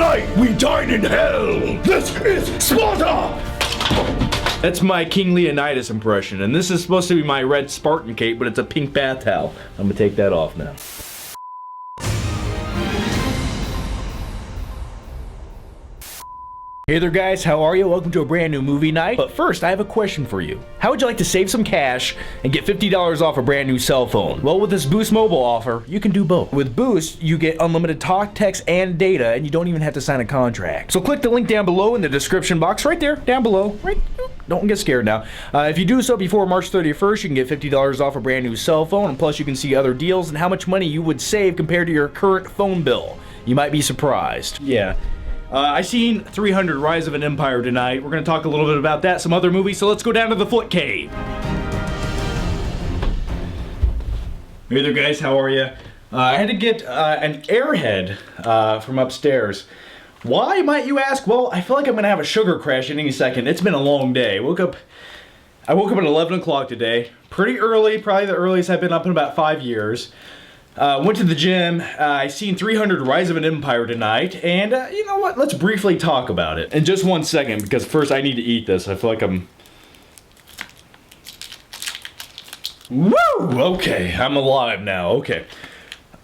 Tonight we dine in hell. This is Sparta. That's my King Leonidas impression, and this is supposed to be my red Spartan cape, but it's a pink bath towel. I'm gonna take that off now. Hey there guys, how are you? Welcome to a brand new movie night. But first, I have a question for you. How would you like to save some cash and get $50 off a brand new cell phone? Well, with this Boost mobile offer, you can do both. With Boost, you get unlimited talk, text, and data, and you don't even have to sign a contract. So click the link down below in the description box, right there, down below, right. Don't get scared now. If you do so before March 31st, you can get $50 off a brand new cell phone, and plus you can see other deals and how much money you would save compared to your current phone bill. You might be surprised. Yeah. I seen 300 Rise of an Empire tonight. We're going to talk a little bit about that, some other movies, so let's go down to the Foot Cave. Hey there guys, how are you? I had to get an airhead from upstairs. Why, might you ask? Well, I feel like I'm going to have a sugar crash any second. It's been a long day. I woke up at 11 o'clock today. Pretty early, probably the earliest I've been up in about 5 years. Went to the gym. I seen 300 Rise of an Empire tonight, and you know what? Let's briefly talk about it. In just 1 second, because first I need to eat this. I feel like I'm... Woo! Okay, I'm alive now. Okay.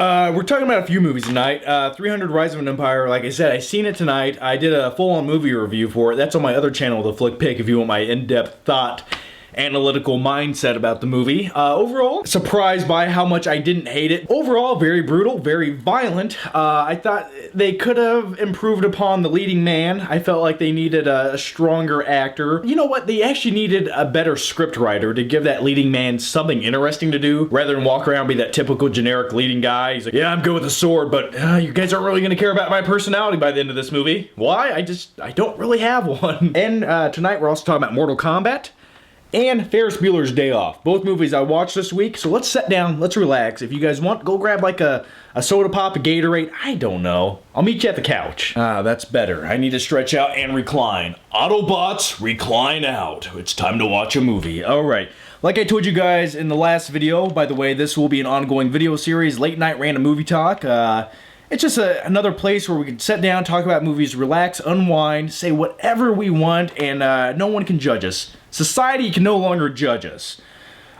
We're talking about a few movies tonight. 300 Rise of an Empire, like I said, I seen it tonight. I did a full-on movie review for it. That's on my other channel, The Flick Pick, if you want my in-depth thought analytical mindset about the movie. Overall, surprised by how much I didn't hate it. Overall, very brutal, very violent. I thought they could have improved upon the leading man. I felt like they needed a stronger actor. You know what? They actually needed a better script writer to give that leading man something interesting to do, rather than walk around and be that typical generic leading guy. He's like, yeah, I'm good with the sword, but you guys aren't really gonna care about my personality by the end of this movie. Why? I don't really have one. And tonight we're also talking about Mortal Kombat and Ferris Bueller's Day Off. Both movies I watched this week, so let's sit down, let's relax. If you guys want, go grab like a soda pop, a Gatorade, I don't know. I'll meet you at the couch. That's better. I need to stretch out and recline. Autobots, recline out. It's time to watch a movie. Alright, like I told you guys in the last video, by the way, this will be an ongoing video series, Late Night Random Movie Talk. It's just another place where we can sit down, talk about movies, relax, unwind, say whatever we want, and no one can judge us. Society can no longer judge us.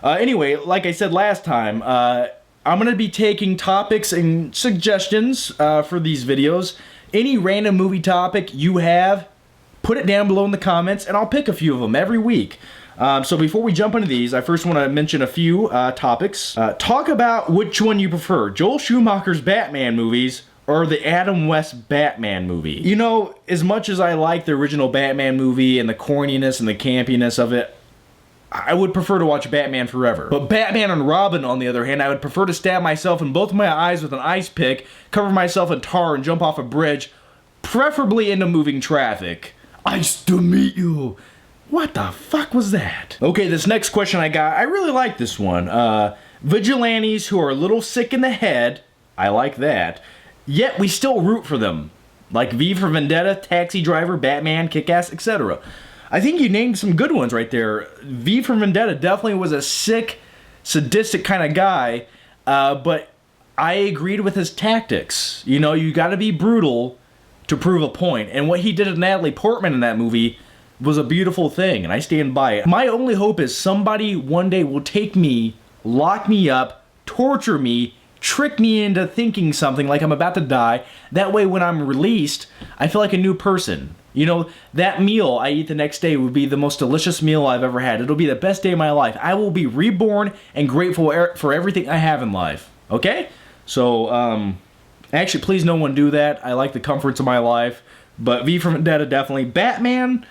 Anyway, like I said last time, I'm going to be taking topics and suggestions for these videos. Any random movie topic you have, put it down below in the comments, and I'll pick a few of them every week. So before we jump into these, I first want to mention a few topics. Talk about which one you prefer, Joel Schumacher's Batman movies or the Adam West Batman movie. You know, as much as I like the original Batman movie and the corniness and the campiness of it, I would prefer to watch Batman Forever. But Batman and Robin, on the other hand, I would prefer to stab myself in both my eyes with an ice pick, cover myself in tar, and jump off a bridge, preferably into moving traffic. Ice to meet you. What the fuck was that? Okay, this next question I got, I really like this one. Vigilantes who are a little sick in the head, I like that, yet we still root for them. Like V for Vendetta, Taxi Driver, Batman, Kick-Ass, etc. I think you named some good ones right there. V for Vendetta definitely was a sick, sadistic kind of guy, but I agreed with his tactics. You know, you gotta be brutal to prove a point, and what he did to Natalie Portman in that movie was a beautiful thing, and I stand by it. My only hope is somebody one day will take me, lock me up, torture me, trick me into thinking something like I'm about to die. That way when I'm released, I feel like a new person. You know, that meal I eat the next day would be the most delicious meal I've ever had. It'll be the best day of my life. I will be reborn and grateful for everything I have in life. Okay? So, actually, please no one do that. I like the comforts of my life. But V for Vendetta, definitely. Batman,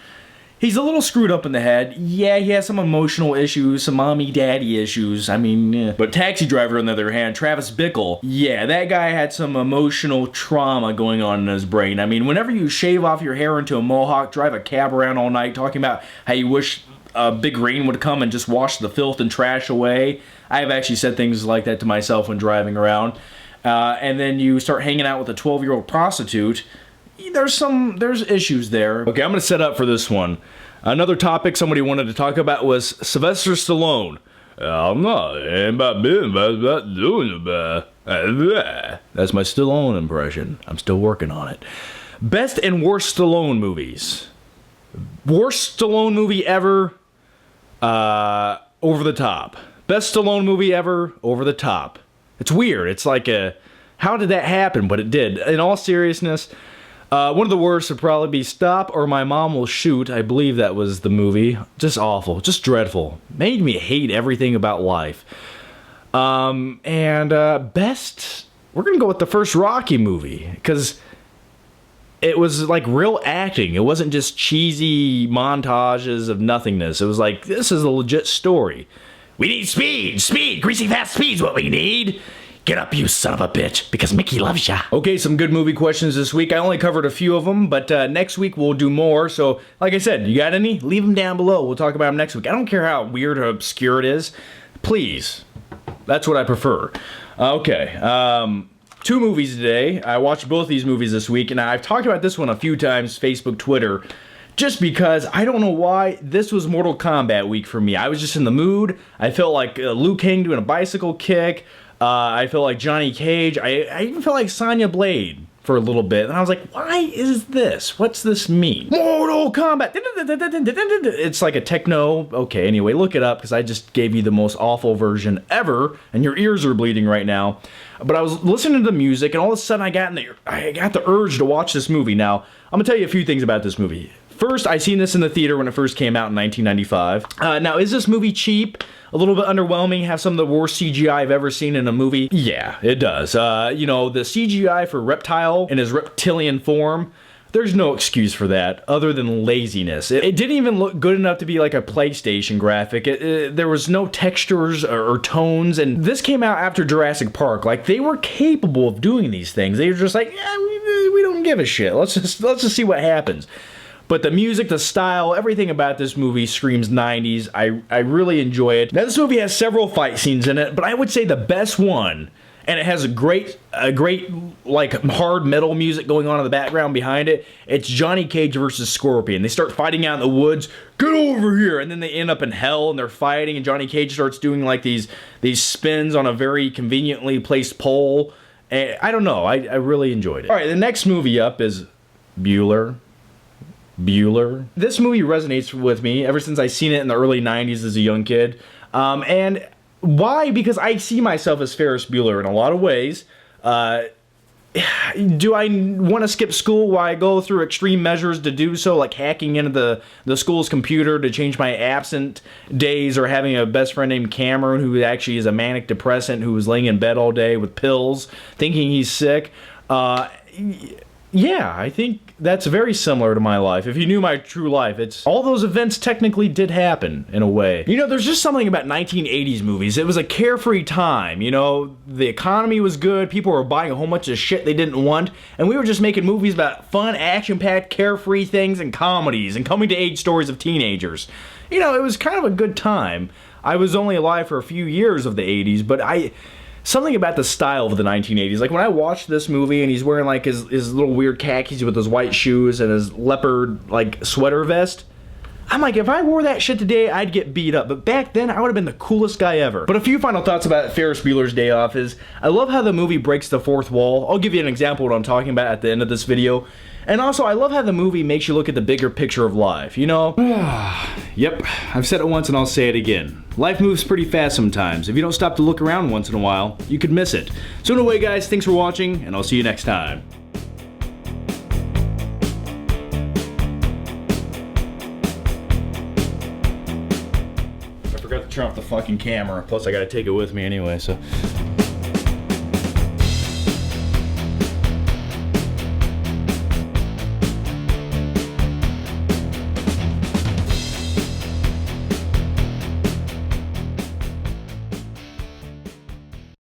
he's a little screwed up in the head. Yeah, he has some emotional issues, some mommy-daddy issues. I mean, yeah. But Taxi Driver, on the other hand, Travis Bickle, yeah, that guy had some emotional trauma going on in his brain. I mean, whenever you shave off your hair into a mohawk, drive a cab around all night talking about how you wish a big rain would come and just wash the filth and trash away. I have actually said things like that to myself when driving around. And then you start hanging out with a 12-year-old prostitute. There's issues there. Okay, I'm gonna set up for this one. Another topic somebody wanted to talk about was Sylvester Stallone. I'm not doing it. That's my Stallone impression. I'm still working on it. Best and worst Stallone movies. Worst Stallone movie ever, Over the Top. Best Stallone movie ever, Over the Top. It's weird. It's like how did that happen? But it did. In all seriousness, one of the worst would probably be Stop or My Mom Will Shoot. I believe that was the movie. Just awful. Just dreadful. Made me hate everything about life. Best, we're gonna go with the first Rocky movie, because it was like real acting. It wasn't just cheesy montages of nothingness. It was like, this is a legit story. We need speed! Speed! Greasy fast speed's what we need! Get up, you son of a bitch, because Mickey loves ya. Okay, some good movie questions this week. I only covered a few of them, but next week we'll do more. So, like I said, you got any? Leave them down below. We'll talk about them next week. I don't care how weird or obscure it is. Please. That's what I prefer. Okay, 2 movies today. I watched both these movies this week, and I've talked about this one a few times, Facebook, Twitter, just because I don't know why this was Mortal Kombat week for me. I was just in the mood. I felt like Liu Kang doing a bicycle kick. I felt like Johnny Cage. I even felt like Sonya Blade for a little bit. And I was like, why is this? What's this mean? Mortal Kombat! It's like a techno. Okay, anyway, look it up, because I just gave you the most awful version ever, and your ears are bleeding right now. But I was listening to the music, and all of a sudden I got the urge to watch this movie. Now, I'm gonna tell you a few things about this movie. First, I seen this in the theater when it first came out in 1995. Now, is this movie cheap? A little bit underwhelming? Have some of the worst CGI I've ever seen in a movie? Yeah, it does. You know, the CGI for Reptile in his reptilian form, there's no excuse for that other than laziness. It didn't even look good enough to be like a PlayStation graphic. There was no textures or tones, and this came out after Jurassic Park. Like, they were capable of doing these things. They were just like, yeah, we don't give a shit. Let's just see what happens. But the music, the style, everything about this movie screams 90s. I really enjoy it. Now, this movie has several fight scenes in it, but I would say the best one, and it has a great like hard metal music going on in the background behind it. It's Johnny Cage versus Scorpion. They start fighting out in the woods. Get over here! And then they end up in hell, and they're fighting, and Johnny Cage starts doing like these spins on a very conveniently placed pole. And I don't know. I really enjoyed it. All right, the next movie up is Bueller. This movie resonates with me ever since I seen it in the early 90s as a young kid. And why? Because I see myself as Ferris Bueller in a lot of ways. Do I want to skip school while I go through extreme measures to do so, like hacking into the school's computer to change my absent days, or having a best friend named Cameron who actually is a manic depressant who was laying in bed all day with pills, thinking he's sick? Yeah, I think that's very similar to my life. If you knew my true life, all those events technically did happen in a way. You know, there's just something about 1980s movies. It was a carefree time, you know, the economy was good, people were buying a whole bunch of shit they didn't want, and we were just making movies about fun, action-packed, carefree things and comedies and coming-to-age stories of teenagers. You know, it was kind of a good time. I was only alive for a few years of the 80s, but something about the style of the 1980s. Like, when I watched this movie and he's wearing like his little weird khakis with his white shoes and his leopard like sweater vest, I'm like, if I wore that shit today, I'd get beat up. But back then, I would have been the coolest guy ever. But a few final thoughts about Ferris Bueller's Day Off is, I love how the movie breaks the fourth wall. I'll give you an example of what I'm talking about at the end of this video. And also, I love how the movie makes you look at the bigger picture of life, you know? Yep, I've said it once and I'll say it again. Life moves pretty fast sometimes. If you don't stop to look around once in a while, you could miss it. So anyway, guys, thanks for watching, and I'll see you next time. I forgot to turn off the fucking camera, plus I gotta take it with me anyway, so...